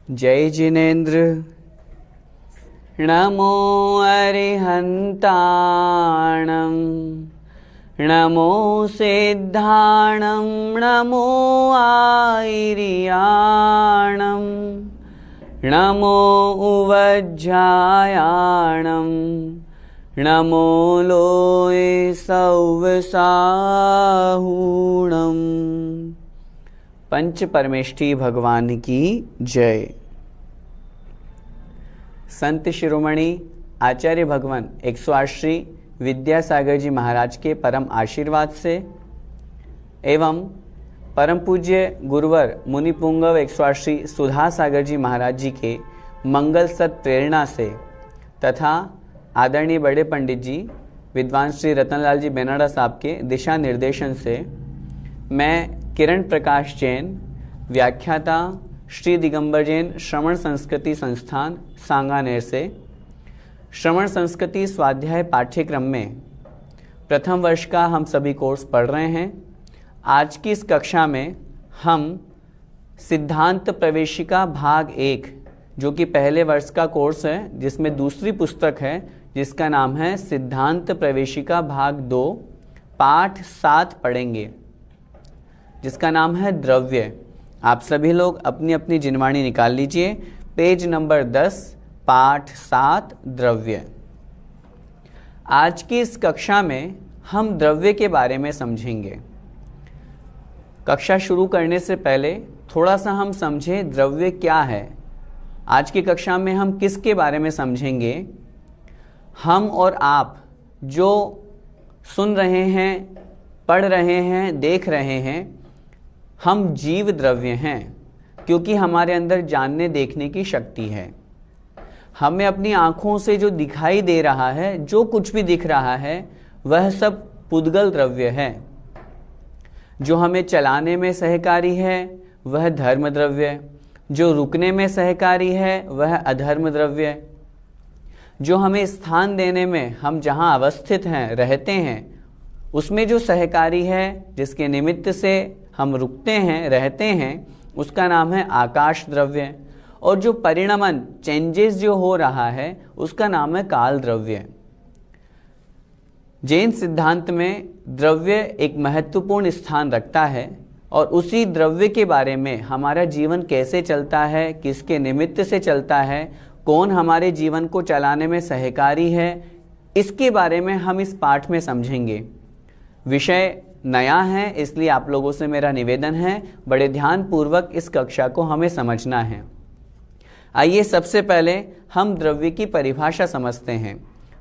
जय जिनेन्द्र। नमो अरिहन्ताणं नमो सिद्धाणं नमो आयर्याणं नमो उवज्झायाणं नमो लोये सौवसाहूणम्। पंच परमेष्ठी भगवान की जय। संत शिरोमणि आचार्य भगवान 108 श्री विद्यासागर जी महाराज के परम आशीर्वाद से एवं परम पूज्य गुरुवर मुनि पुंगव 108 श्री सुधा सागर जी महाराज जी के मंगल सत प्रेरणा से तथा आदरणीय बड़े पंडित जी विद्वान श्री रतनलाल जी बेनाडा साहब के दिशा निर्देशन से मैं किरण प्रकाश जैन, व्याख्याता श्री दिगंबर जैन श्रवण संस्कृति संस्थान सांगानेर से श्रवण संस्कृति स्वाध्याय पाठ्यक्रम में प्रथम वर्ष का हम सभी कोर्स पढ़ रहे हैं। आज की इस कक्षा में हम सिद्धांत प्रवेशिका भाग 1 जो कि पहले वर्ष का कोर्स है, जिसमें दूसरी पुस्तक है जिसका नाम है सिद्धांत प्रवेशिका भाग 2 पाठ 7 पढ़ेंगे, जिसका नाम है द्रव्य। आप सभी लोग अपनी अपनी जिनवाणी निकाल लीजिए। पेज नंबर 10 पाठ 7 द्रव्य। आज की इस कक्षा में हम द्रव्य के बारे में समझेंगे। कक्षा शुरू करने से पहले थोड़ा सा हम समझें द्रव्य क्या है। आज की कक्षा में हम किसके बारे में समझेंगे? हम और आप जो सुन रहे हैं, पढ़ रहे हैं, देख रहे हैं, हम जीव द्रव्य हैं, क्योंकि हमारे अंदर जानने देखने की शक्ति है। हमें अपनी आँखों से जो दिखाई दे रहा है, जो कुछ भी दिख रहा है, वह सब पुद्गल द्रव्य है। जो हमें चलाने में सहकारी है वह धर्म द्रव्य, जो रुकने में सहकारी है वह अधर्म द्रव्य, जो हमें स्थान देने में, हम जहाँ अवस्थित हैं, रहते हैं, उसमें जो सहकारी है, जिसके निमित्त से हम रुकते हैं, रहते हैं, उसका नाम है आकाश द्रव्य। और जो परिणमन, चेंजेस जो हो रहा है, उसका नाम है काल द्रव्य। जैन सिद्धांत में द्रव्य एक महत्वपूर्ण स्थान रखता है और उसी द्रव्य के बारे में हमारा जीवन कैसे चलता है, किसके निमित्त से चलता है, कौन हमारे जीवन को चलाने में सहकारी है, इसके बारे में हम इस पाठ में समझेंगे। विषय नया है, इसलिए आप लोगों से मेरा निवेदन है, बड़े ध्यान पूर्वक इस कक्षा को हमें समझना है। आइए सबसे पहले हम द्रव्य की परिभाषा समझते हैं।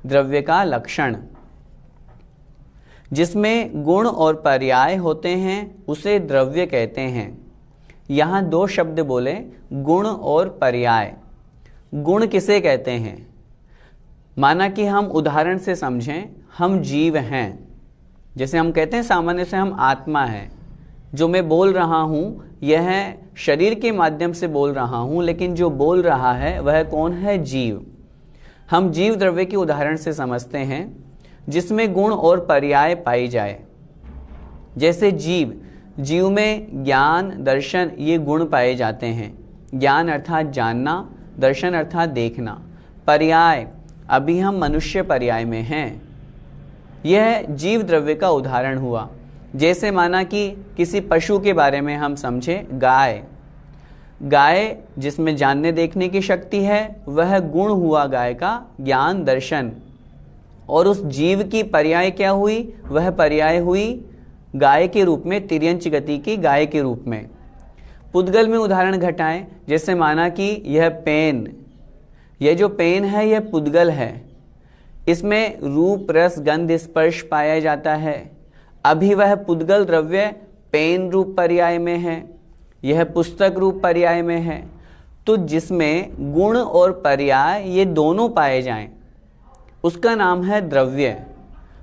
द्रव्य का लक्षण, जिसमें गुण और पर्याय होते हैं, उसे द्रव्य कहते हैं। यहाँ 2 शब्द बोले, गुण और पर्याय। गुण किसे कहते हैं? माना कि हम उदाहरण से समझें, हम जीव हैं। जैसे हम कहते हैं सामान्य से हम आत्मा हैं। जो मैं बोल रहा हूँ यह शरीर के माध्यम से बोल रहा हूँ, लेकिन जो बोल रहा है वह कौन है? जीव। हम जीव द्रव्य के उदाहरण से समझते हैं, जिसमें गुण और पर्याय पाई जाए। जैसे जीव में ज्ञान, दर्शन, ये गुण पाए जाते हैं। ज्ञान अर्थात जानना, दर्शन अर्थात देखना। पर्याय, अभी हम मनुष्य पर्याय में हैं। यह जीव द्रव्य का उदाहरण हुआ। जैसे माना कि किसी पशु के बारे में हम समझे, गाय जिसमें जानने देखने की शक्ति है, वह गुण हुआ गाय का, ज्ञान, दर्शन। और उस जीव की पर्याय क्या हुई? वह पर्याय हुई गाय के रूप में, तिर्यंच गति की गाय के रूप में। पुद्गल में उदाहरण घटाएं, जैसे माना कि यह पेन, यह जो पेन है यह पुद्गल है। इसमें रूप, रस, गंध, स्पर्श पाया जाता है। अभी वह पुद्गल द्रव्य पेन रूप पर्याय में है, यह पुस्तक रूप पर्याय में है। तो जिसमें गुण और पर्याय ये दोनों पाए जाएं, उसका नाम है द्रव्य।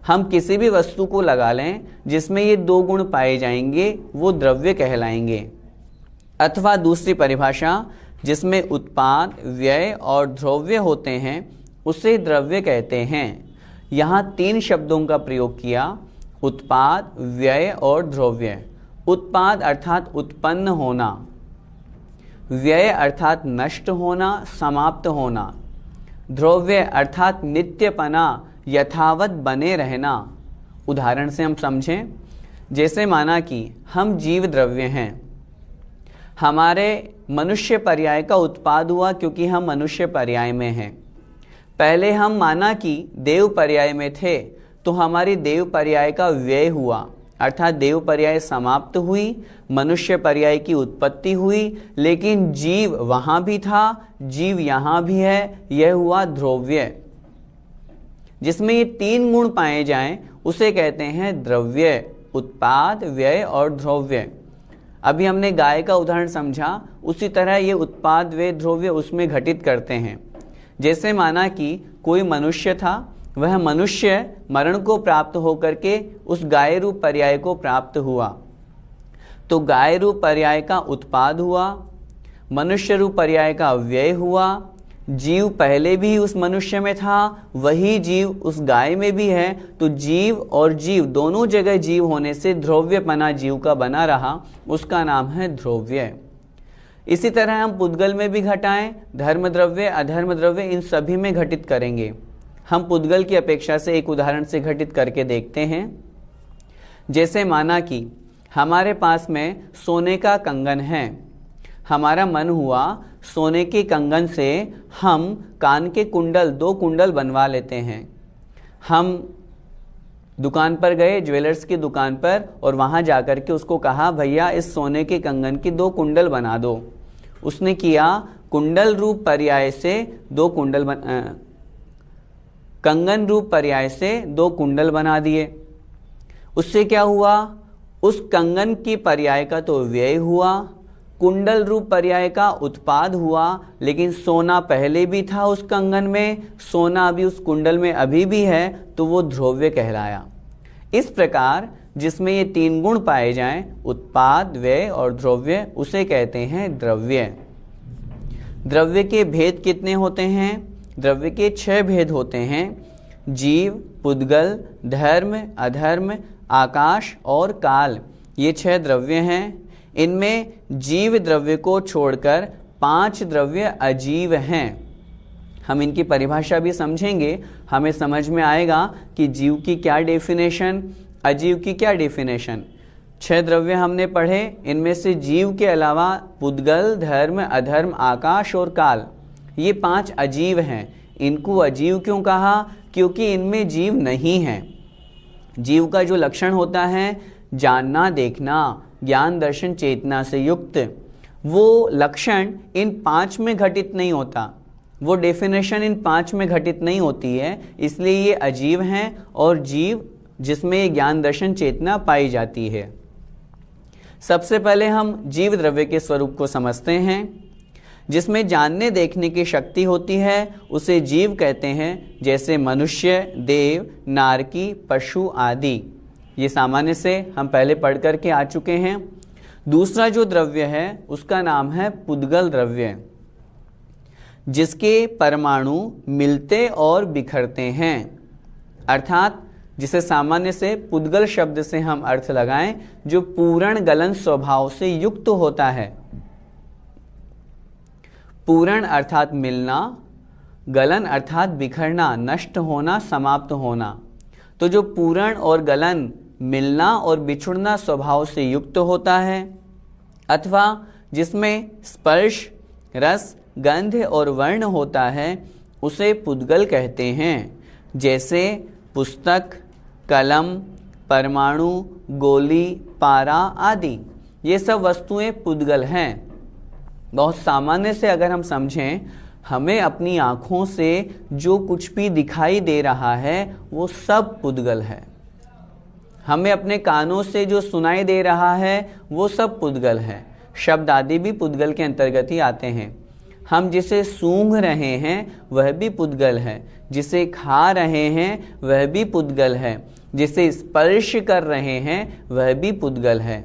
हम किसी भी वस्तु को लगा लें जिसमें ये 2 गुण पाए जाएंगे, वो द्रव्य कहलाएंगे। अथवा दूसरी परिभाषा, जिसमें उत्पाद, व्यय और द्रव्य होते हैं, उसे द्रव्य कहते हैं। यहाँ 3 शब्दों का प्रयोग किया, उत्पाद, व्यय और द्रव्य। उत्पाद अर्थात उत्पन्न होना, व्यय अर्थात नष्ट होना, समाप्त होना। ध्रुव्य अर्थात नित्यपना, यथावत बने रहना। उदाहरण से हम समझें, जैसे माना कि हम जीव द्रव्य हैं, हमारे मनुष्य पर्याय का उत्पाद हुआ क्योंकि हम मनुष्य पर्याय में हैं। पहले हम माना कि देव पर्याय में थे तो हमारी देव पर्याय का व्यय हुआ, अर्थात देव पर्याय समाप्त हुई, मनुष्य पर्याय की उत्पत्ति हुई, लेकिन जीव वहां भी था, जीव यहां भी है, यह हुआ ध्रुव्य। जिसमें ये तीन गुण पाए जाएं उसे कहते हैं द्रव्य, उत्पाद, व्यय और ध्रुव्य। अभी हमने गाय का उदाहरण समझा, उसी तरह ये उत्पाद, व्यय, ध्रुव्य उसमें घटित करते हैं। जैसे माना कि कोई मनुष्य था, वह मनुष्य मरण को प्राप्त होकर के उस गाय रूप पर्याय को प्राप्त हुआ, तो गाय रूप पर्याय का उत्पाद हुआ, मनुष्य रूप पर्याय का व्यय हुआ। जीव पहले भी उस मनुष्य में था, वही जीव उस गाय में भी है, तो जीव और जीव दोनों जगह जीव होने से ध्रुव्यपना जीव का बना रहा, उसका नाम है ध्रुव्य। इसी तरह हम पुद्गल में भी घटाएं, धर्म द्रव्य, अधर्म द्रव्य, इन सभी में घटित करेंगे। हम पुद्गल की अपेक्षा से एक उदाहरण से घटित करके देखते हैं। जैसे माना कि हमारे पास में सोने का कंगन है, हमारा मन हुआ सोने के कंगन से हम कान के कुंडल, 2 कुंडल बनवा लेते हैं। हम दुकान पर गए, ज्वेलर्स की दुकान पर, और वहां जाकर के उसको कहा, भैया इस सोने के कंगन की 2 कुंडल बना दो। उसने किया, कुंडल रूप पर्याय से 2 कुंडल कंगन रूप पर्याय से 2 कुंडल बना दिए। उससे क्या हुआ, उस कंगन की पर्याय का तो व्यय हुआ, कुंडल रूप पर्याय का उत्पाद हुआ, लेकिन सोना पहले भी था उस कंगन में, सोना अभी उस कुंडल में अभी भी है, तो वो ध्रुव्य कहलाया। इस प्रकार जिसमें ये 3 गुण पाए जाएं, उत्पाद, व्यय और ध्रुव्य, उसे कहते हैं द्रव्य। द्रव्य के भेद कितने होते हैं? द्रव्य के 6 भेद होते हैं। जीव, पुद्गल, धर्म, अधर्म, आकाश और काल, ये 6 द्रव्य हैं। इनमें जीव द्रव्य को छोड़कर 5 द्रव्य अजीव हैं। हम इनकी परिभाषा भी समझेंगे, हमें समझ में आएगा कि जीव की क्या डेफिनेशन, अजीव की क्या डेफिनेशन। 6 द्रव्य हमने पढ़े, इनमें से जीव के अलावा पुद्गल, धर्म, अधर्म, आकाश और काल, ये 5 अजीव हैं। इनको अजीव क्यों कहा? क्योंकि इनमें जीव नहीं है। जीव का जो लक्षण होता है, जानना, देखना, ज्ञान, दर्शन, चेतना से युक्त, वो लक्षण इन 5 में घटित नहीं होता, वो डेफिनेशन इन 5 में घटित नहीं होती है, इसलिए ये अजीव हैं। और जीव जिसमें ये ज्ञान, दर्शन, चेतना पाई जाती है। सबसे पहले हम जीव द्रव्य के स्वरूप को समझते हैं। जिसमें जानने देखने की शक्ति होती है उसे जीव कहते हैं, जैसे मनुष्य, देव, नारकी, पशु आदि। ये सामान्य से हम पहले पढ़ करके आ चुके हैं। दूसरा जो द्रव्य है उसका नाम है पुद्गल द्रव्य, जिसके परमाणु मिलते और बिखरते हैं, अर्थात जिसे सामान्य से पुद्गल शब्द से हम अर्थ लगाएं, जो पूर्ण गलन स्वभाव से युक्त होता है। पूर्ण अर्थात मिलना, गलन अर्थात बिखरना, नष्ट होना, समाप्त होना। तो जो पूर्ण और गलन, मिलना और बिछुड़ना स्वभाव से युक्त होता है, अथवा जिसमें स्पर्श, रस, गंध और वर्ण होता है, उसे पुद्गल कहते हैं। जैसे पुस्तक, कलम, परमाणु, गोली, पारा आदि, ये सब वस्तुएं पुद्गल हैं। बहुत सामान्य से अगर हम समझें, हमें अपनी आँखों से जो कुछ भी दिखाई दे रहा है वो सब पुद्गल है। हमें अपने कानों से जो सुनाई दे रहा है वो सब पुद्गल है। शब्द आदि भी पुद्गल के अंतर्गत ही आते हैं। हम जिसे सूंघ रहे हैं वह भी पुद्गल है, जिसे खा रहे हैं वह भी पुद्गल है, जिसे स्पर्श कर रहे हैं वह भी पुद्गल है।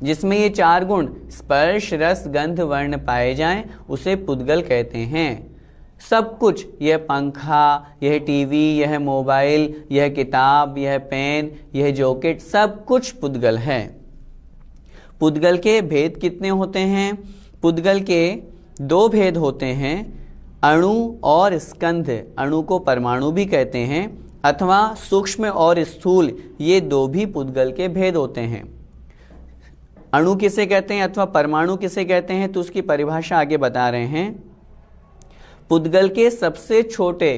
जिसमें ये 4 गुण स्पर्श, रस, गंध, वर्ण पाए जाएं उसे पुद्गल कहते हैं। सब कुछ, यह पंखा, यह टीवी, यह मोबाइल, यह किताब, यह पेन, यह जैकेट, सब कुछ पुद्गल है। पुद्गल के भेद कितने होते हैं? पुद्गल के दो भेद होते हैं, अणु और स्कंध। अणु को परमाणु भी कहते हैं अथवा सूक्ष्म और स्थूल, ये दो भी पुद्गल के भेद होते हैं। अणु किसे कहते हैं अथवा परमाणु किसे कहते हैं, तो उसकी परिभाषा आगे बता रहे हैं। पुद्गल के सबसे छोटे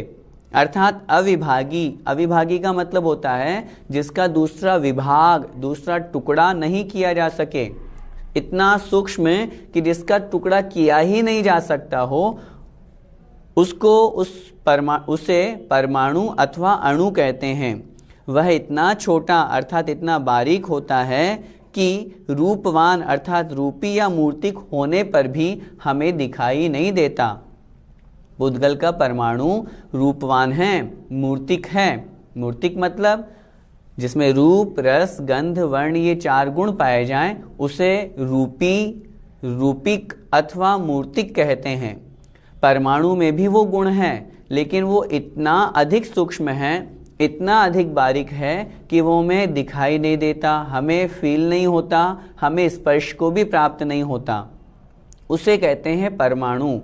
अर्थात अविभागी, अविभागी का मतलब होता है जिसका दूसरा विभाग, दूसरा टुकड़ा नहीं किया जा सके, इतना सूक्ष्म कि जिसका टुकड़ा किया ही नहीं जा सकता हो, उसको उसे परमाणु अथवा अणु कहते हैं। वह इतना छोटा अर्थात इतना बारीक होता है कि रूपवान अर्थात रूपी या मूर्तिक होने पर भी हमें दिखाई नहीं देता। पुद्गल का परमाणु रूपवान है, मूर्तिक है। मूर्तिक मतलब जिसमें रूप, रस, गंध, वर्ण ये चार गुण पाए जाएं, उसे रूपी, रूपिक अथवा मूर्तिक कहते हैं। परमाणु में भी वो गुण है, लेकिन वो इतना अधिक सूक्ष्म है, इतना अधिक बारीक है कि वो हमें दिखाई नहीं देता, हमें फील नहीं होता, हमें स्पर्श को भी प्राप्त नहीं होता। उसे कहते हैं परमाणु।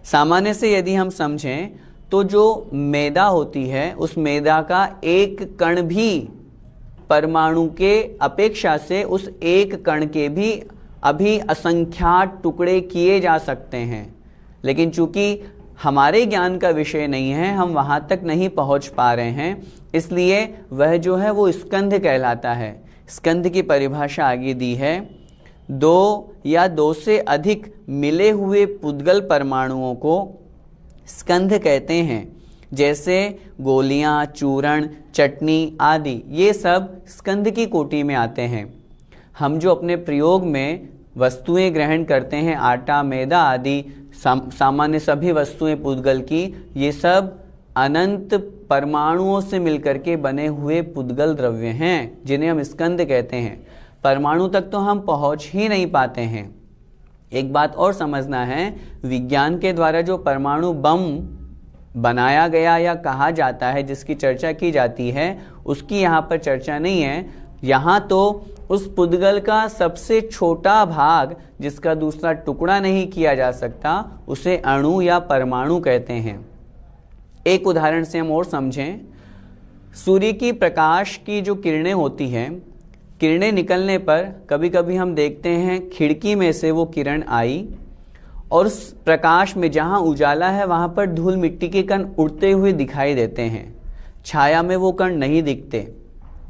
सामान्य से यदि हम समझें तो जो मैदा होती है, उस मैदा का एक कण भी परमाणु के अपेक्षा से उस एक कण के भी अभी असंख्यात टुकड़े किए जा सकते हैं, लेकिन चूंकि हमारे ज्ञान का विषय नहीं है, हम वहां तक नहीं पहुंच पा रहे हैं, इसलिए वह जो है वो स्कंध कहलाता है। स्कंध की परिभाषा आगे दी है, दो या दो से अधिक मिले हुए पुद्गल परमाणुओं को स्कंध कहते हैं। जैसे गोलियां, चूर्ण, चटनी आदि, ये सब स्कंध की कोटि में आते हैं। हम जो अपने प्रयोग में वस्तुएं ग्रहण करते हैं, आटा, मैदा आदि, सामान्य सभी वस्तुएं पुद्गल की, ये सब अनंत परमाणुओं से मिलकर के बने हुए पुद्गल द्रव्य हैं, जिन्हें हम स्कंद कहते हैं। परमाणु तक तो हम पहुंच ही नहीं पाते हैं। एक बात और समझना है, विज्ञान के द्वारा जो परमाणु बम बनाया गया या कहा जाता है, जिसकी चर्चा की जाती है, उसकी यहाँ पर चर्चा नहीं है। यहाँ तो उस पुद्गल का सबसे छोटा भाग, जिसका दूसरा टुकड़ा नहीं किया जा सकता, उसे अणु या परमाणु कहते हैं। एक उदाहरण से हम और समझें, सूर्य की प्रकाश की जो किरणें होती हैं, किरणें निकलने पर कभी कभी हम देखते हैं खिड़की में से वो किरण आई और उस प्रकाश में जहाँ उजाला है वहाँ पर धूल मिट्टी के कण उड़ते हुए दिखाई देते हैं। छाया में वो कण नहीं दिखते।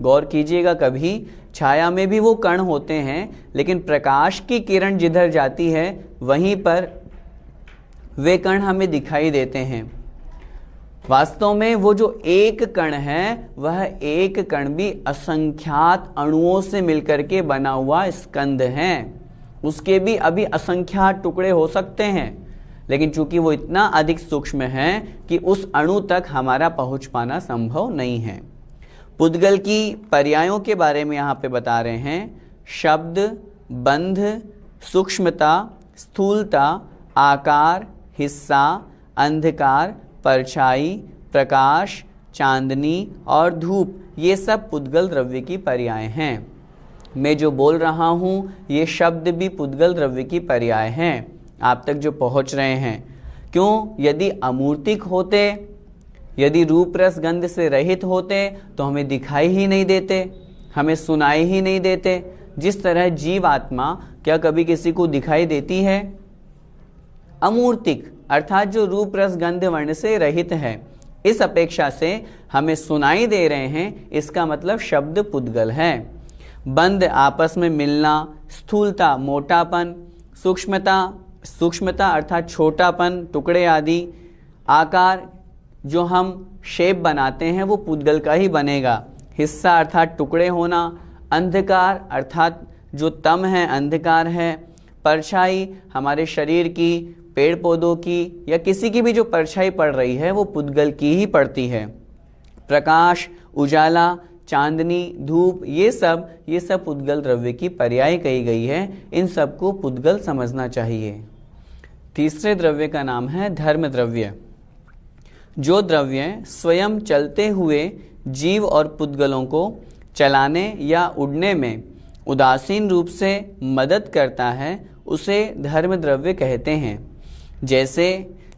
गौर कीजिएगा, कभी छाया में भी वो कण होते हैं, लेकिन प्रकाश की किरण जिधर जाती है वहीं पर वे कण हमें दिखाई देते हैं। वास्तव में वो जो एक कण है, वह एक कण भी असंख्यात अणुओं से मिलकर के बना हुआ स्कंध है। उसके भी अभी असंख्यात टुकड़े हो सकते हैं, लेकिन चूंकि वो इतना अधिक सूक्ष्म है कि उस अणु तक हमारा पहुंच पाना संभव नहीं है। पुद्गल की पर्यायों के बारे में यहाँ पे बता रहे हैं। शब्द, बंध, सूक्ष्मता, स्थूलता, आकार, हिस्सा, अंधकार, परछाई, प्रकाश, चांदनी और धूप, ये सब पुद्गल द्रव्य की पर्याय हैं। मैं जो बोल रहा हूँ ये शब्द भी पुद्गल द्रव्य की पर्याय हैं, आप तक जो पहुँच रहे हैं। क्यों? यदि अमूर्तिक होते, यदि रूप रस गंध से रहित होते तो हमें दिखाई ही नहीं देते, हमें सुनाई ही नहीं देते। जिस तरह जीव आत्मा क्या कभी किसी को दिखाई देती है? अमूर्तिक अर्थात जो रूप रस गंध वर्ण से रहित है, इस अपेक्षा से हमें सुनाई दे रहे हैं, इसका मतलब शब्द पुद्गल है। बंध आपस में मिलना, स्थूलता मोटापन, सूक्ष्मता अर्थात छोटापन, टुकड़े आदि, आकार जो हम शेप बनाते हैं वो पुद्गल का ही बनेगा। हिस्सा अर्थात टुकड़े होना, अंधकार अर्थात जो तम है, अंधकार है, परछाई हमारे शरीर की, पेड़ पौधों की या किसी की भी जो परछाई पड़ रही है वो पुद्गल की ही पड़ती है। प्रकाश, उजाला, चांदनी, धूप, ये सब पुद्गल द्रव्य की पर्याय कही गई है। इन सबको पुद्गल समझना चाहिए। तीसरे द्रव्य का नाम है धर्म द्रव्य। जो द्रव्य स्वयं चलते हुए जीव और पुद्गलों को चलाने या उड़ने में उदासीन रूप से मदद करता है उसे धर्म द्रव्य कहते हैं। जैसे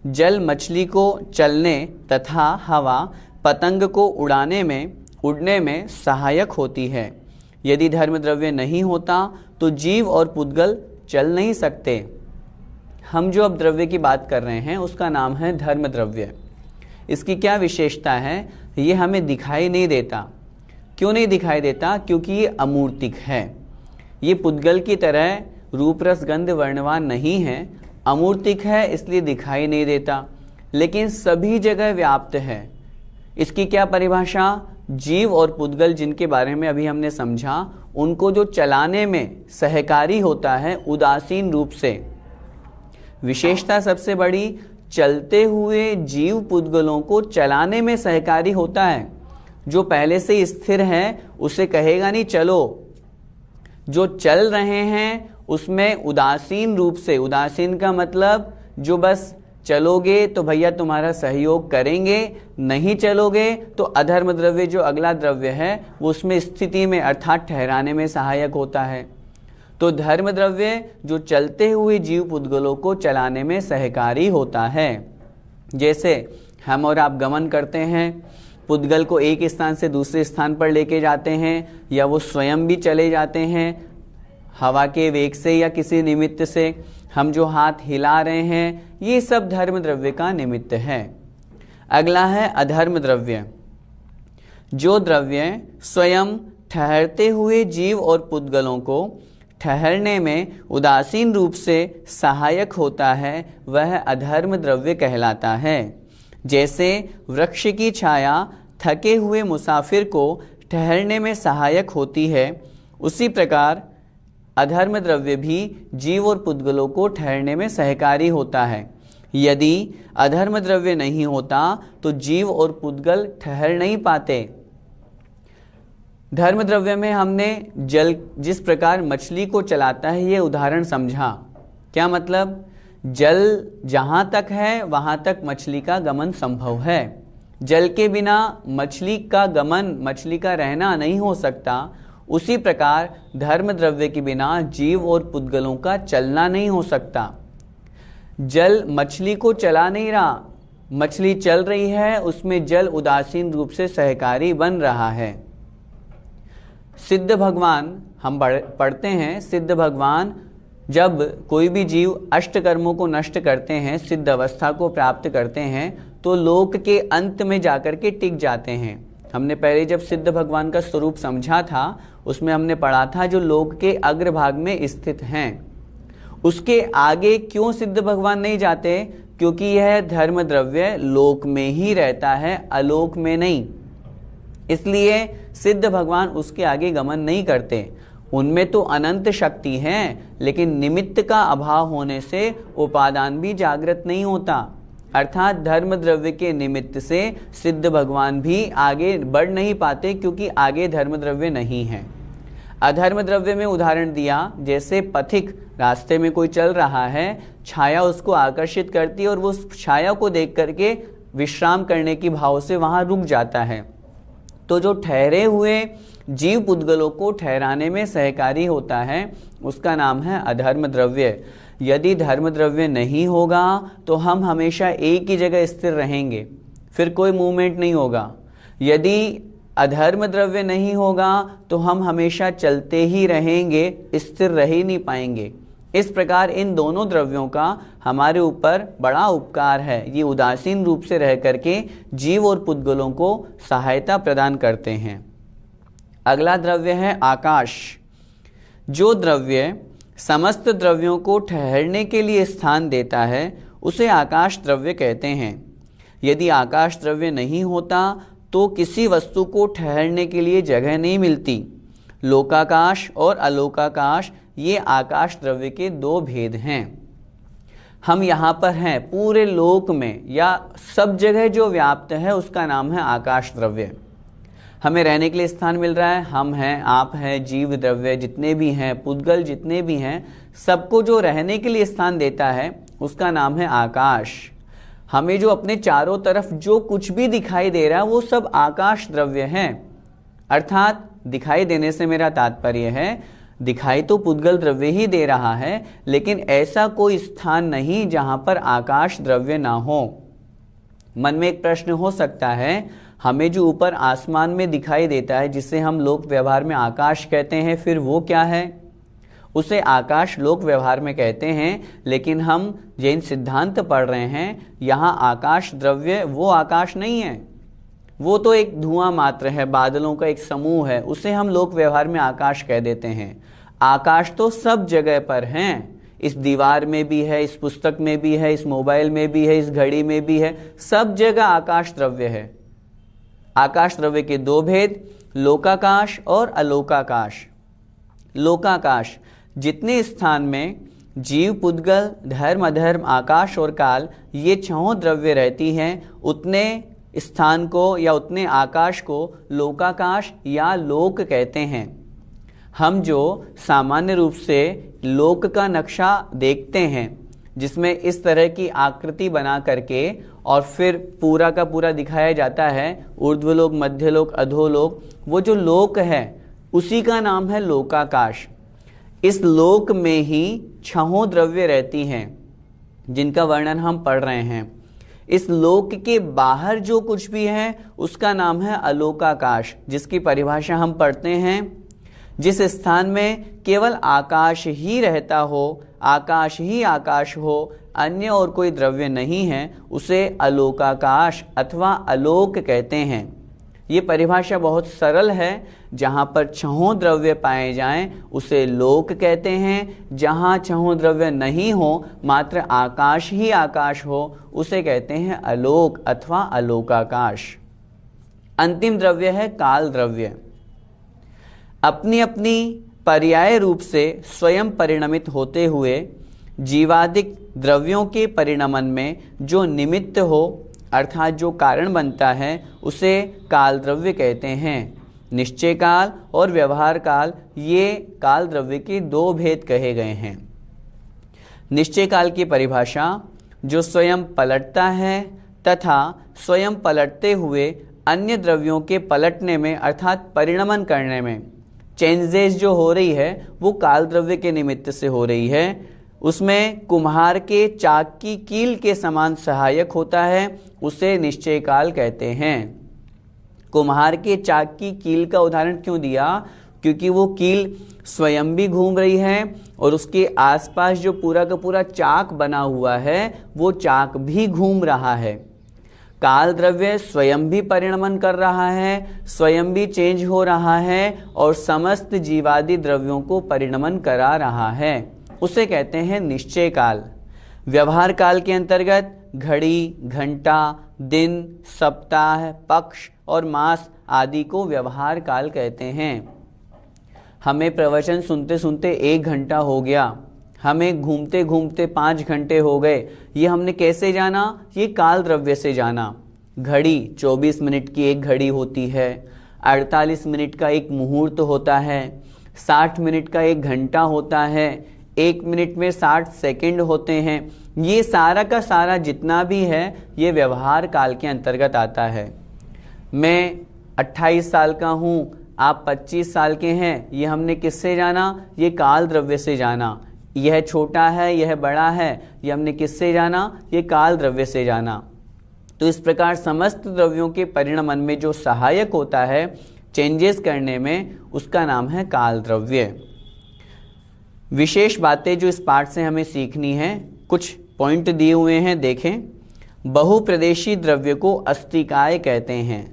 जल मछली को चलने तथा हवा पतंग को उड़ने में सहायक होती है। यदि धर्म द्रव्य नहीं होता तो जीव और पुद्गल चल नहीं सकते। हम जो अब द्रव्य की बात कर रहे हैं उसका नाम है धर्म द्रव्य। इसकी क्या विशेषता है? ये हमें दिखाई नहीं देता। क्यों नहीं दिखाई देता? क्योंकि ये अमूर्तिक है। ये पुद्गल की तरह रूप रस गंध वर्णवान नहीं है, अमूर्तिक है, इसलिए दिखाई नहीं देता, लेकिन सभी जगह व्याप्त है। इसकी क्या परिभाषा? जीव और पुद्गल जिनके बारे में अभी हमने समझा, उनको जो चलाने में सहकारी होता है उदासीन रूप से। विशेषता सबसे बड़ी, चलते हुए जीव पुद्गलों को चलाने में सहकारी होता है। जो पहले से स्थिर है उसे कहेगा नहीं चलो, जो चल रहे हैं उसमें उदासीन रूप से, उदासीन का मतलब जो बस चलोगे तो भैया तुम्हारा सहयोग करेंगे, नहीं चलोगे तो अधर्म द्रव्य जो अगला द्रव्य है वो उसमें स्थिति में अर्थात ठहराने में सहायक होता है। तो धर्म द्रव्य जो चलते हुए जीव पुद्गलों को चलाने में सहकारी होता है। जैसे हम और आप गमन करते हैं, पुद्गल को एक स्थान से दूसरे स्थान पर लेके जाते हैं, या वो स्वयं भी चले जाते हैं हवा के वेग से या किसी निमित्त से। हम जो हाथ हिला रहे हैं ये सब धर्म द्रव्य का निमित्त है। अगला है अधर्म द्रव्य। जो द्रव्य स्वयं ठहरते हुए जीव और पुद्गलों को ठहरने में उदासीन रूप से सहायक होता है वह अधर्म द्रव्य कहलाता है। जैसे वृक्ष की छाया थके हुए मुसाफिर को ठहरने में सहायक होती है, उसी प्रकार अधर्म द्रव्य भी जीव और पुद्गलों को ठहरने में सहकारी होता है। यदि अधर्म द्रव्य नहीं होता तो जीव और पुद्गल ठहर नहीं पाते। धर्म द्रव्य में हमने जल जिस प्रकार मछली को चलाता है ये उदाहरण समझा। क्या मतलब? जल जहां तक है वहां तक मछली का गमन संभव है। जल के बिना मछली का गमन, मछली का रहना नहीं हो सकता। उसी प्रकार धर्म द्रव्य के बिना जीव और पुद्गलों का चलना नहीं हो सकता। जल मछली को चला नहीं रहा, मछली चल रही है, उसमें जल उदासीन रूप से सहकारी बन रहा है। सिद्ध भगवान हम पढ़ते हैं, सिद्ध भगवान जब कोई भी जीव अष्ट कर्मों को नष्ट करते हैं, सिद्ध अवस्था को प्राप्त करते हैं, तो लोक के अंत में जाकर के टिक जाते हैं। हमने पहले जब सिद्ध भगवान का स्वरूप समझा था उसमें हमने पढ़ा था जो लोक के अग्रभाग में स्थित हैं। उसके आगे क्यों सिद्ध भगवान नहीं जाते? क्योंकि यह धर्म द्रव्य लोक में ही रहता है, अलोक में नहीं। इसलिए सिद्ध भगवान उसके आगे गमन नहीं करते। उनमें तो अनंत शक्ति है, लेकिन निमित्त का अभाव होने से उपादान भी जागृत नहीं होता। अर्थात धर्म द्रव्य के निमित्त से सिद्ध भगवान भी आगे बढ़ नहीं पाते, क्योंकि आगे धर्म द्रव्य नहीं है। अधर्म द्रव्य में उदाहरण दिया, जैसे पथिक रास्ते में कोई चल रहा है, छाया उसको आकर्षित करती है और वो उस छाया को देख करके विश्राम करने की भाव से वहां रुक जाता है। तो जो ठहरे हुए जीव पुद्गलों को ठहराने में सहकारी होता है उसका नाम है अधर्म द्रव्य। यदि धर्म द्रव्य नहीं होगा तो हम हमेशा एक ही जगह स्थिर रहेंगे, फिर कोई मूवमेंट नहीं होगा। यदि अधर्म द्रव्य नहीं होगा तो हम हमेशा चलते ही रहेंगे, स्थिर रह ही नहीं पाएंगे। इस प्रकार इन दोनों द्रव्यों का हमारे ऊपर बड़ा उपकार है। ये उदासीन रूप से रह करके जीव और पुद्गलों को सहायता प्रदान करते हैं। अगला द्रव्य है आकाश। जो द्रव्य समस्त द्रव्यों को ठहरने के लिए स्थान देता है उसे आकाश द्रव्य कहते हैं। यदि आकाश द्रव्य नहीं होता तो किसी वस्तु को ठहरने के लिए जगह नहीं मिलती। लोकाकाश और अलोकाकाश ये आकाश द्रव्य के दो भेद हैं। हम यहाँ पर हैं, पूरे लोक में या सब जगह जो व्याप्त है उसका नाम है आकाश द्रव्य। हमें रहने के लिए स्थान मिल रहा है, हम हैं, आप हैं, जीव द्रव्य जितने भी हैं, पुद्गल जितने भी हैं, सबको जो रहने के लिए स्थान देता है उसका नाम है आकाश। हमें जो अपने चारों तरफ जो कुछ भी दिखाई दे रहा है वो सब आकाश द्रव्य हैं। अर्थात दिखाई देने से मेरा तात्पर्य है दिखाई तो पुद्गल द्रव्य ही दे रहा है, लेकिन ऐसा कोई स्थान नहीं जहां पर आकाश द्रव्य ना हो। मन में एक प्रश्न हो सकता है, हमें जो ऊपर आसमान में दिखाई देता है जिसे हम लोक व्यवहार में आकाश कहते हैं, फिर वो क्या है? उसे आकाश लोक व्यवहार में कहते हैं, लेकिन हम जैन सिद्धांत पढ़ रहे हैं, यहाँ आकाश द्रव्य वो आकाश नहीं है, वो तो एक धुआं मात्र है, बादलों का एक समूह है, उसे हम लोक व्यवहार में आकाश कह देते हैं। आकाश तो सब जगह पर हैं, इस दीवार में भी है, इस पुस्तक में भी है, इस मोबाइल में भी है, इस घड़ी में भी है, सब जगह आकाश द्रव्य है। आकाश द्रव्य के दो भेद, लोकाकाश और अलोकाकाश। लोकाकाश, जितने स्थान में जीव, पुद्गल, धर्म, अधर्म, आकाश और काल ये छहों द्रव्य रहती हैं, उतने स्थान को या उतने आकाश को लोकाकाश या लोक कहते हैं। हम जो सामान्य रूप से लोक का नक्शा देखते हैं, जिसमें इस तरह की आकृति बना करके और फिर पूरा का पूरा दिखाया जाता है, ऊर्ध्वलोक, मध्यलोक, अधोलोक, वो जो लोक है उसी का नाम है लोकाकाश। इस लोक में ही छहों द्रव्य रहती हैं जिनका वर्णन हम पढ़ रहे हैं। इस लोक के बाहर जो कुछ भी है उसका नाम है अलोकाकाश, जिसकी परिभाषा हम पढ़ते हैं, जिस स्थान में केवल आकाश ही रहता हो, आकाश ही आकाश हो, अन्य और कोई द्रव्य नहीं है, उसे अलोकाकाश अथवा अलोक कहते हैं। ये परिभाषा बहुत सरल है। जहाँ पर छहों द्रव्य पाए जाएं उसे लोक कहते हैं, जहाँ छहों द्रव्य नहीं हो, मात्र आकाश ही आकाश हो, उसे कहते हैं अलोक अथवा अलोकाकाश। अंतिम द्रव्य है काल द्रव्य। अपनी अपनी पर्याय रूप से स्वयं परिणमित होते हुए जीवादिक द्रव्यों के परिणमन में जो निमित्त हो, अर्थात जो कारण बनता है, उसे काल द्रव्य कहते हैं। निश्चय काल और व्यवहार काल, ये काल द्रव्य के दो भेद कहे गए हैं। निश्चय काल की परिभाषा, जो स्वयं पलटता है तथा स्वयं पलटते हुए अन्य द्रव्यों के पलटने में अर्थात परिणमन करने में चेंजेस जो हो रही है वो काल द्रव्य के निमित्त से हो रही है। उसमें कुम्हार के चाक की कील के समान सहायक होता है, उसे निश्चय काल कहते हैं। कुम्हार के चाक की कील का उदाहरण क्यों दिया? क्योंकि वो कील स्वयं भी घूम रही है और उसके आसपास जो पूरा का पूरा चाक बना हुआ है वो चाक भी घूम रहा है। काल द्रव्य स्वयं भी परिणमन कर रहा है, स्वयं भी चेंज हो रहा है और समस्त जीवादि द्रव्यों को परिणमन करा रहा है, उसे कहते हैं निश्चय काल। व्यवहार काल के अंतर्गत घड़ी, घंटा, दिन, सप्ताह, पक्ष और मास आदि को व्यवहार काल कहते हैं। हमें प्रवचन सुनते सुनते 1 घंटा हो गया, हमें घूमते घूमते 5 घंटे हो गए, ये हमने कैसे जाना? ये काल द्रव्य से जाना। घड़ी 24 मिनट की एक घड़ी होती है, 48 मिनट का एक मुहूर्त होता है, 60 मिनट का एक घंटा होता है, 1 मिनट में 60 सेकंड होते हैं। ये सारा का सारा जितना भी है ये व्यवहार काल के अंतर्गत आता है। मैं 28 साल का हूँ, आप 25 साल के हैं, ये हमने किससे जाना? ये काल द्रव्य से जाना। यह छोटा है, यह बड़ा है, ये हमने किससे जाना? ये काल द्रव्य से जाना। तो इस प्रकार समस्त द्रव्यों के परिणमन में जो सहायक होता है चेंजेस करने में, उसका नाम है काल द्रव्य। विशेष बातें जो इस पाठ से हमें सीखनी है, कुछ पॉइंट दिए हुए हैं, देखें। बहुप्रदेशी द्रव्य को अस्तिकाय कहते हैं।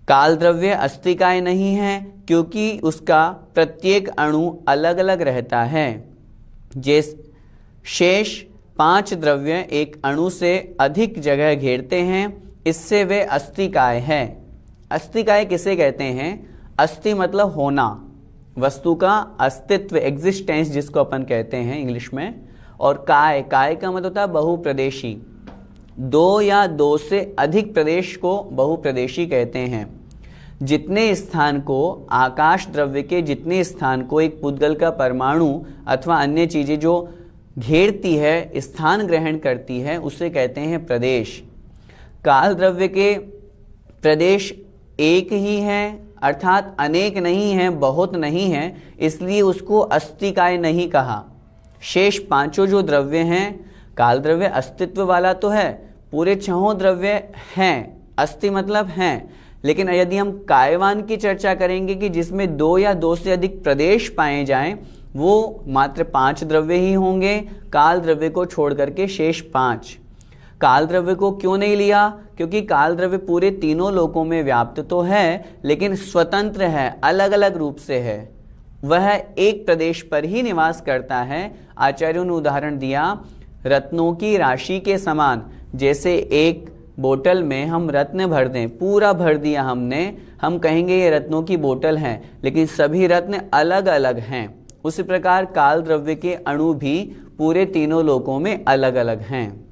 काल द्रव्य अस्तिकाय नहीं है क्योंकि उसका प्रत्येक अणु अलग अलग रहता है। जैसे शेष 5 द्रव्य एक अणु से अधिक जगह घेरते हैं, इससे वे अस्तिकाय है। अस्तिकाय किसे कहते हैं? अस्ति मतलब होना, वस्तु का अस्तित्व, एग्जिस्टेंस जिसको अपन कहते हैं इंग्लिश में। और काय, काय का मतलब होता है बहुप्रदेशी। 2 या 2 से अधिक प्रदेश को बहुप्रदेशी कहते हैं। जितने स्थान को, आकाश द्रव्य के जितने स्थान को एक पुद्गल का परमाणु अथवा अन्य चीजें जो घेरती है, स्थान ग्रहण करती है, उसे कहते हैं प्रदेश। काल द्रव्य के प्रदेश एक ही है अर्थात अनेक नहीं हैं, बहुत नहीं हैं, इसलिए उसको अस्तिकाय नहीं कहा। शेष पांचों जो द्रव्य हैं, काल द्रव्य अस्तित्व वाला तो है, पूरे छहों द्रव्य हैं, अस्ति मतलब हैं, लेकिन यदि हम कायवान की चर्चा करेंगे कि जिसमें दो या दो से अधिक प्रदेश पाए जाएं, वो मात्र 5 द्रव्य ही होंगे, काल द्रव्य को छोड़ करके शेष 5। काल द्रव्य को क्यों नहीं लिया? क्योंकि काल द्रव्य पूरे तीनों लोकों में व्याप्त तो है, लेकिन स्वतंत्र है, अलग अलग रूप से है, वह एक प्रदेश पर ही निवास करता है। आचार्यों ने उदाहरण दिया रत्नों की राशि के समान। जैसे एक बोतल में हम रत्न भर दें, पूरा भर दिया हमने, हम कहेंगे ये रत्नों की बोतल है, लेकिन सभी रत्न अलग अलग हैं। उसी प्रकार काल द्रव्य के अणु भी पूरे तीनों लोकों में अलग अलग हैं।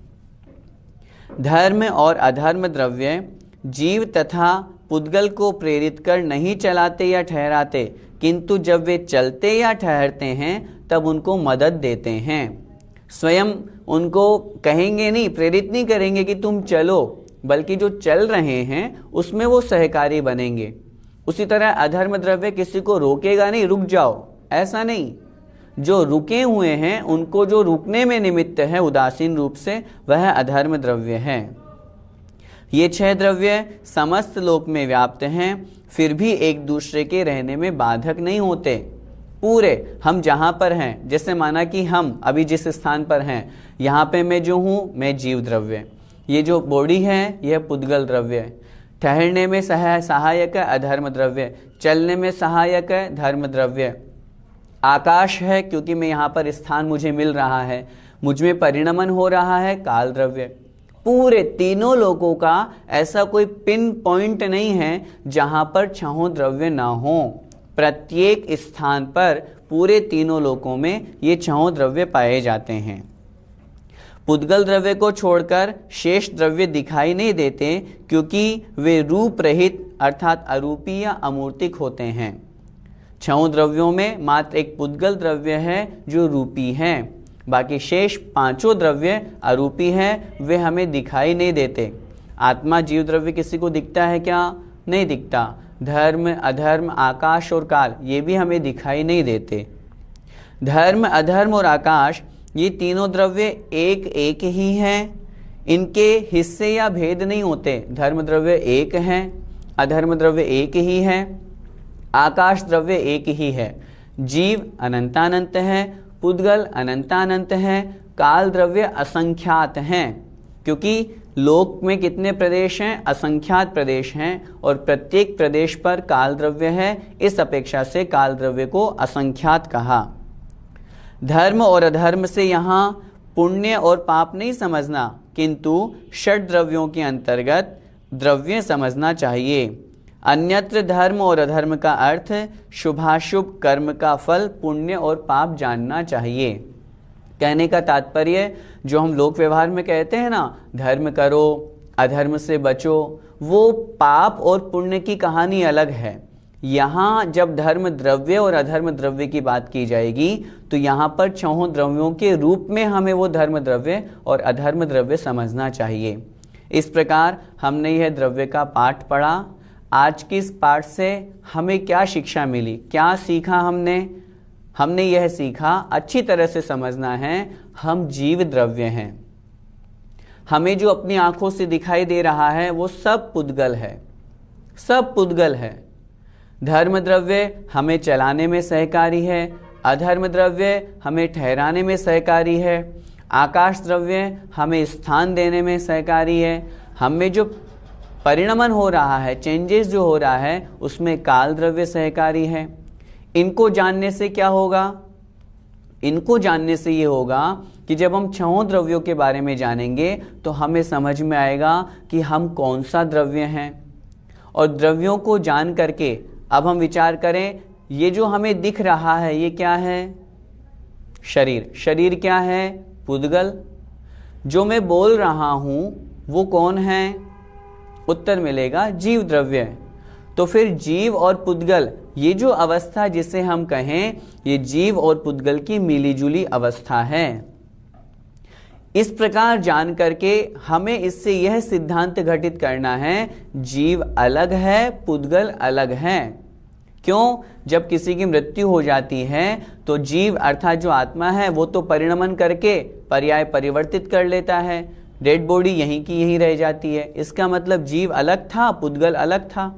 धर्म और अधर्म द्रव्य जीव तथा पुद्गल को प्रेरित कर नहीं चलाते या ठहराते, किंतु जब वे चलते या ठहरते हैं तब उनको मदद देते हैं। स्वयं उनको कहेंगे नहीं, प्रेरित नहीं करेंगे कि तुम चलो, बल्कि जो चल रहे हैं उसमें वो सहकारी बनेंगे। उसी तरह अधर्म द्रव्य किसी को रोकेगा नहीं, रुक जाओ, ऐसा नहीं। जो रुके हुए हैं उनको जो रुकने में निमित्त है उदासीन रूप से, वह अधर्म द्रव्य है। ये 6 द्रव्य समस्त लोक में व्याप्त हैं, फिर भी एक दूसरे के रहने में बाधक नहीं होते। पूरे हम जहाँ पर हैं, जैसे माना कि हम अभी जिस स्थान पर हैं, यहाँ पे मैं जो हूँ मैं जीव द्रव्य, ये जो बॉडी है यह पुद्गल द्रव्य, ठहरने में सहायक है अधर्म द्रव्य, चलने में सहायक है धर्म द्रव्य। आकाश है क्योंकि मैं यहाँ पर स्थान मुझे मिल रहा है, मुझ में परिणमन हो रहा है, काल द्रव्य। पूरे तीनों लोगों का ऐसा कोई पिन पॉइंट नहीं है जहाँ पर छहों द्रव्य ना हो। प्रत्येक स्थान पर पूरे तीनों लोकों में ये छहों द्रव्य पाए जाते हैं। पुद्गल द्रव्य को छोड़कर शेष द्रव्य दिखाई नहीं देते, क्योंकि वे रूप रहित अर्थात अरूपी या अमूर्तिक होते हैं। छहों द्रव्यों में मात्र एक पुद्गल द्रव्य है जो रूपी है, बाकी शेष पांचों द्रव्य अरूपी हैं, वे हमें दिखाई नहीं देते। आत्मा जीव द्रव्य किसी को दिखता है क्या? नहीं दिखता। धर्म अधर्म आकाश और काल ये भी हमें दिखाई नहीं देते। धर्म अधर्म और आकाश ये तीनों द्रव्य एक एक ही हैं, इनके हिस्से या भेद नहीं होते। धर्म द्रव्य एक है, अधर्म द्रव्य एक ही है, आकाश द्रव्य एक ही है। जीव अनंतानंत है, पुद्गल अनंतानंत है, काल द्रव्य असंख्यात हैं, क्योंकि लोक में कितने प्रदेश हैं? असंख्यात प्रदेश हैं, और प्रत्येक प्रदेश पर काल द्रव्य है, इस अपेक्षा से काल द्रव्य को असंख्यात कहा। धर्म और अधर्म से यहाँ पुण्य और पाप नहीं समझना, किंतु षड द्रव्यों के अंतर्गत द्रव्य समझना चाहिए। अन्यत्र धर्म और अधर्म का अर्थ शुभाशुभ कर्म का फल पुण्य और पाप जानना चाहिए। कहने का तात्पर्य जो हम लोक व्यवहार में कहते हैं ना, धर्म करो अधर्म से बचो, वो पाप और पुण्य की कहानी अलग है। यहाँ जब धर्म द्रव्य और अधर्म द्रव्य की बात की जाएगी तो यहाँ पर छहों द्रव्यों के रूप में हमें वो धर्म द्रव्य और अधर्म द्रव्य समझना चाहिए। इस प्रकार हमने यह द्रव्य का पाठ पढ़ा। आज की इस पाठ से हमें क्या शिक्षा मिली, क्या सीखा हमने यह सीखा, अच्छी तरह से समझना है, हम जीव द्रव्य हैं। हमें जो अपनी आंखों से दिखाई दे रहा है वो सब पुद्गल है, सब पुद्गल है। धर्म द्रव्य हमें चलाने में सहकारी है, अधर्म द्रव्य हमें ठहराने में सहकारी है, आकाश द्रव्य हमें स्थान देने में सहकारी है। हमें जो परिणमन हो रहा है, चेंजेस जो हो रहा है, उसमें काल द्रव्य सहकारी है। इनको जानने से क्या होगा? इनको जानने से ये होगा कि जब हम छहों द्रव्यों के बारे में जानेंगे तो हमें समझ में आएगा कि हम कौन सा द्रव्य हैं। और द्रव्यों को जान करके अब हम विचार करें, ये जो हमें दिख रहा है ये क्या है? शरीर। शरीर क्या है? पुद्गल। जो मैं बोल रहा हूं वो कौन है? उत्तर मिलेगा जीव द्रव्य। तो फिर जीव और पुद्गल ये जो अवस्था जिसे हम कहें, ये जीव और पुद्गल की मिलीजुली अवस्था है। इस प्रकार जान करके हमें इससे यह सिद्धांत घटित करना है, जीव अलग है, पुद्गल अलग है। क्यों? जब किसी की मृत्यु हो जाती है तो जीव अर्थात जो आत्मा है वो तो परिणमन करके पर्याय परिवर्तित कर लेता है, डेड बॉडी यहीं की यहीं रह जाती है। इसका मतलब जीव अलग था, पुद्गल अलग था।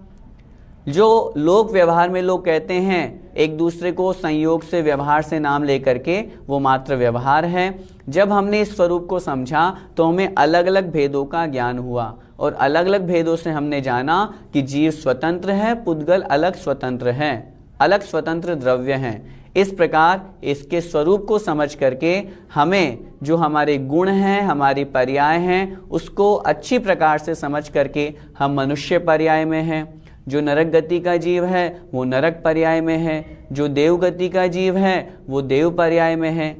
जो लोक व्यवहार में लोग कहते हैं एक दूसरे को संयोग से व्यवहार से नाम लेकर के, वो मात्र व्यवहार है। जब हमने इस स्वरूप को समझा तो हमें अलग अलग भेदों का ज्ञान हुआ और अलग अलग भेदों से हमने जाना कि जीव स्वतंत्र है, पुद्गल अलग स्वतंत्र है, अलग स्वतंत्र द्रव्य हैं। इस प्रकार इसके स्वरूप को समझ करके हमें जो हमारे गुण हैं, हमारी पर्याय हैं, उसको अच्छी प्रकार से समझ करके हम मनुष्य पर्याय में हैं। जो नरक गति का जीव है वो नरक पर्याय में है, जो देव गति का जीव है वो देव पर्याय में है।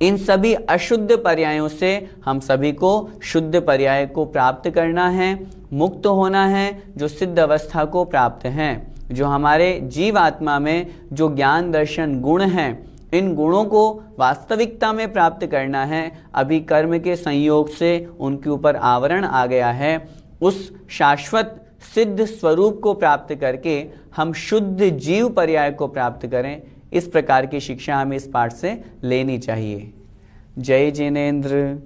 इन सभी अशुद्ध पर्यायों से हम सभी को शुद्ध पर्याय को प्राप्त करना है, मुक्त होना है, जो सिद्ध अवस्था को प्राप्त हैं। जो हमारे जीव आत्मा में जो ज्ञान दर्शन गुण हैं, इन गुणों को वास्तविकता में प्राप्त करना है। अभी कर्म के संयोग से उनके ऊपर आवरण आ गया है। उस शाश्वत सिद्ध स्वरूप को प्राप्त करके हम शुद्ध जीव पर्याय को प्राप्त करें। इस प्रकार की शिक्षा हमें इस पाठ से लेनी चाहिए। जय जिनेंद्र।